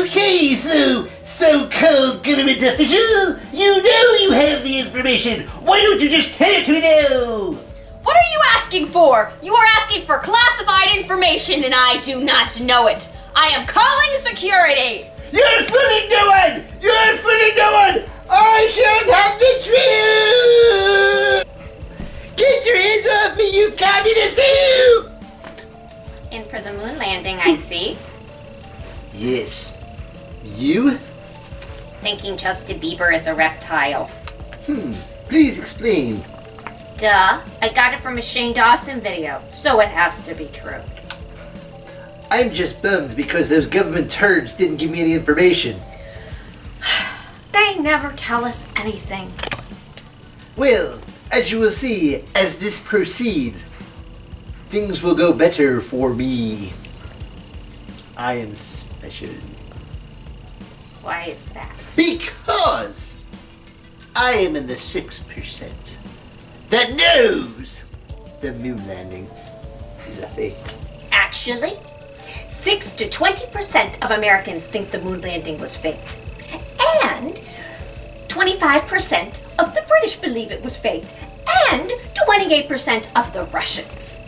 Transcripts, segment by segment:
Okay, so-called government official, you know you have the information. Why don't you just tell it to me now? What are you asking for? You are asking for classified information and I do not know it. I am calling security. You're fooling no one! You're fooling no one! I should have the truth! Get your hands off me, you communist! In for the moon landing, I see. Yes. You? Thinking Justin Bieber is a reptile. Please explain. Duh. I got it from a Shane Dawson video, so it has to be true. I'm just bummed because those government turds didn't give me any information. They never tell us anything. Well, as you will see, as this proceeds, things will go better for me. I am special. Why is that? Because I am in the 6% that knows the moon landing is a fake. Actually, 6 to 20% of Americans think the moon landing was faked. And 25% of the British believe it was faked. And 28% of the Russians.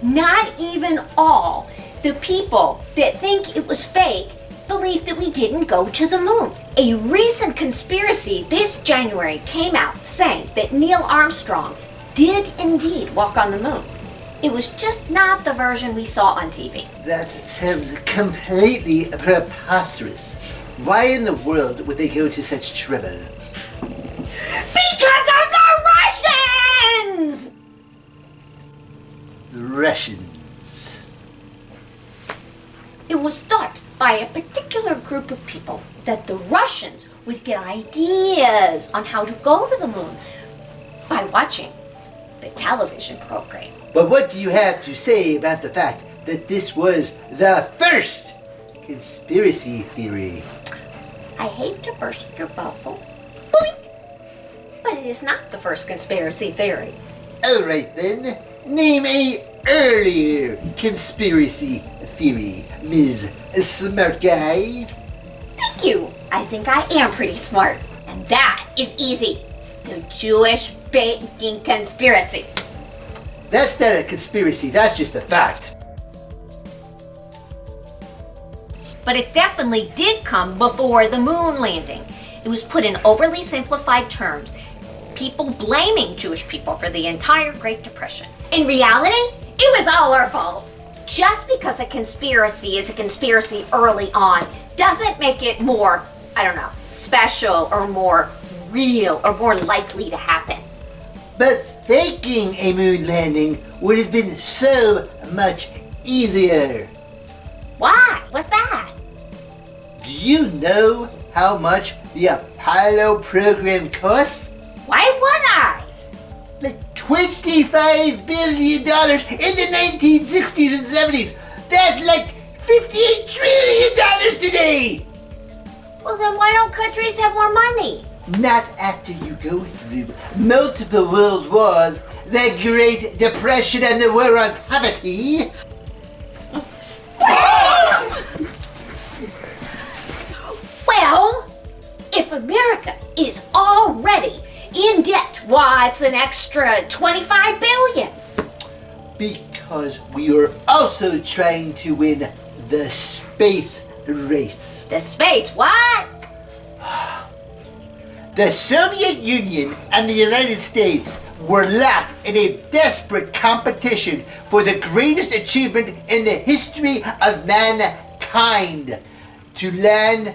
Not even all the people that think it was fake believe that we didn't go to the moon. A recent conspiracy this January came out saying that Neil Armstrong did indeed walk on the moon. It was just not the version we saw on TV. That sounds completely preposterous. Why in the world would they go to such trouble? Because of the Russians! The Russians. It was thought by a particular group of people that the Russians would get ideas on how to go to the moon by watching the television program. But what do you have to say about the fact that this was the first conspiracy theory? I hate to burst your bubble, boink, but it is not the first conspiracy theory. Alright then, name a earlier conspiracy theory, Ms. Smart Guy. Thank you. I think I am pretty smart. And that is easy. The Jewish baking conspiracy. That's not a conspiracy, that's just a fact. But it definitely did come before the moon landing. It was put in overly simplified terms, people blaming Jewish people for the entire Great Depression. In reality, it was all our fault. Just because a conspiracy is a conspiracy early on doesn't make it more, special or more real or more likely to happen. But faking a moon landing would have been so much easier. Why? What's that? Do you know how much the Apollo program cost? Why would I? Like $25 billion in the 1960s and 70s. That's like $58 trillion today. Well, then why don't countries have more money? Not after you go through multiple world wars, the Great Depression and the War on Poverty. Well, if America is already in debt, why it's an extra $25 billion? Because we are also trying to win the space race. The space, what? The Soviet Union and the United States were locked in a desperate competition for the greatest achievement in the history of mankind, to land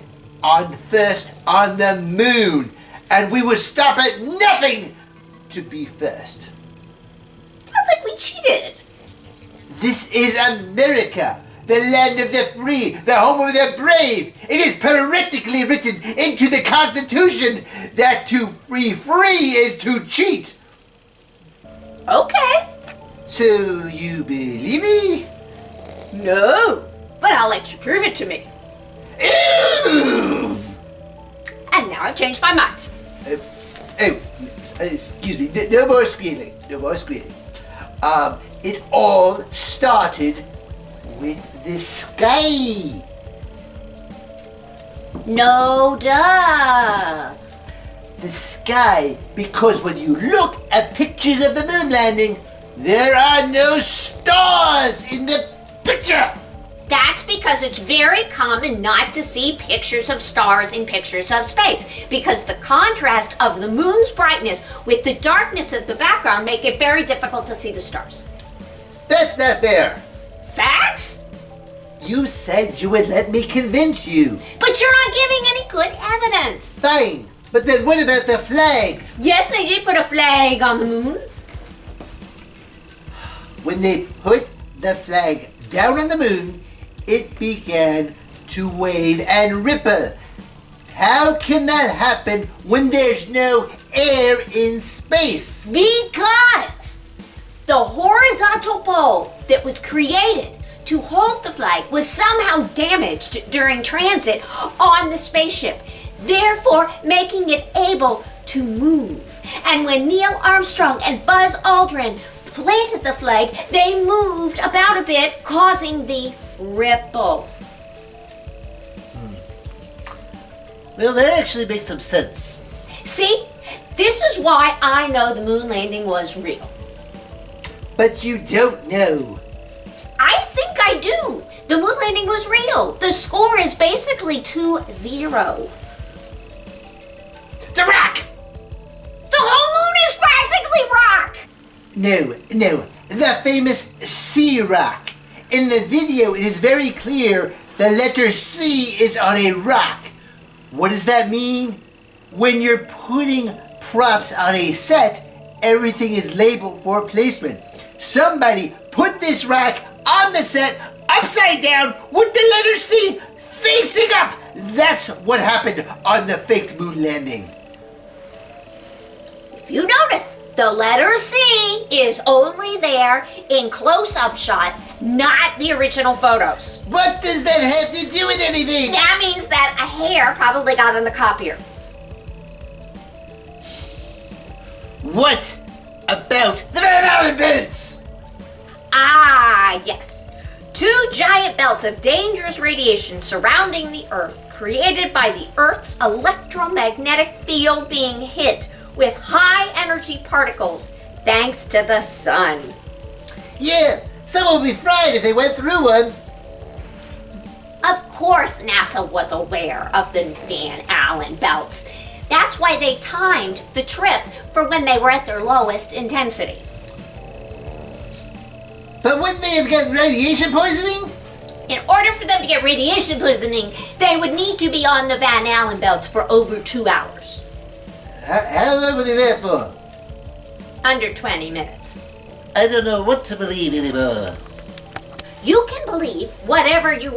first on the moon. And we would stop at nothing to be first. Sounds like we cheated. This is America, the land of the free, the home of the brave. It is parenthetically written into the Constitution that to be free is to cheat. Okay. So you believe me? No, but I'll let you prove it to me. Ew! And now I've changed my mind. Excuse me, no more squealing, no more squealing. It all started with the sky. No duh. The sky, because when you look at pictures of the moon landing, there are no stars in the picture. That's because it's very common not to see pictures of stars in pictures of space, because the contrast of the moon's brightness with the darkness of the background make it very difficult to see the stars. That's not fair. Facts? You said you would let me convince you. But you're not giving any good evidence. Fine, but then what about the flag? Yes, they did put a flag on the moon. When they put the flag down on the moon, it began to wave and ripple. How can that happen when there's no air in space? Because the horizontal pole that was created to hold the flag was somehow damaged during transit on the spaceship, therefore making it able to move. And when Neil Armstrong and Buzz Aldrin planted the flag, they moved about a bit, causing the ripple. Well, that actually makes some sense. See, this is why I know the moon landing was real. But you don't know. I think I do. The moon landing was real. The score is basically 2-0. The rock! The whole moon is practically rock! No, the famous C rock. In the video, it is very clear the letter C is on a rock. What does that mean? When you're putting props on a set, everything is labeled for placement. Somebody put this rock on the set upside down with the letter C facing up. That's what happened on the faked moon landing. If you notice, the letter C is only there in close-up shots, not the original photos. What does that have to do with anything? That means that a hair probably got on the copier. What about the Van Allen belts? Ah, yes. 2 giant belts of dangerous radiation surrounding the Earth, created by the Earth's electromagnetic field being hit with high-energy particles thanks to the sun. Yeah, someone would be fried if they went through one. Of course NASA was aware of the Van Allen belts. That's why they timed the trip for when they were at their lowest intensity. But wouldn't they have gotten radiation poisoning? In order for them to get radiation poisoning, they would need to be on the Van Allen belts for over 2 hours. How long were they there for? Under 20 minutes. I don't know what to believe anymore. You can believe whatever you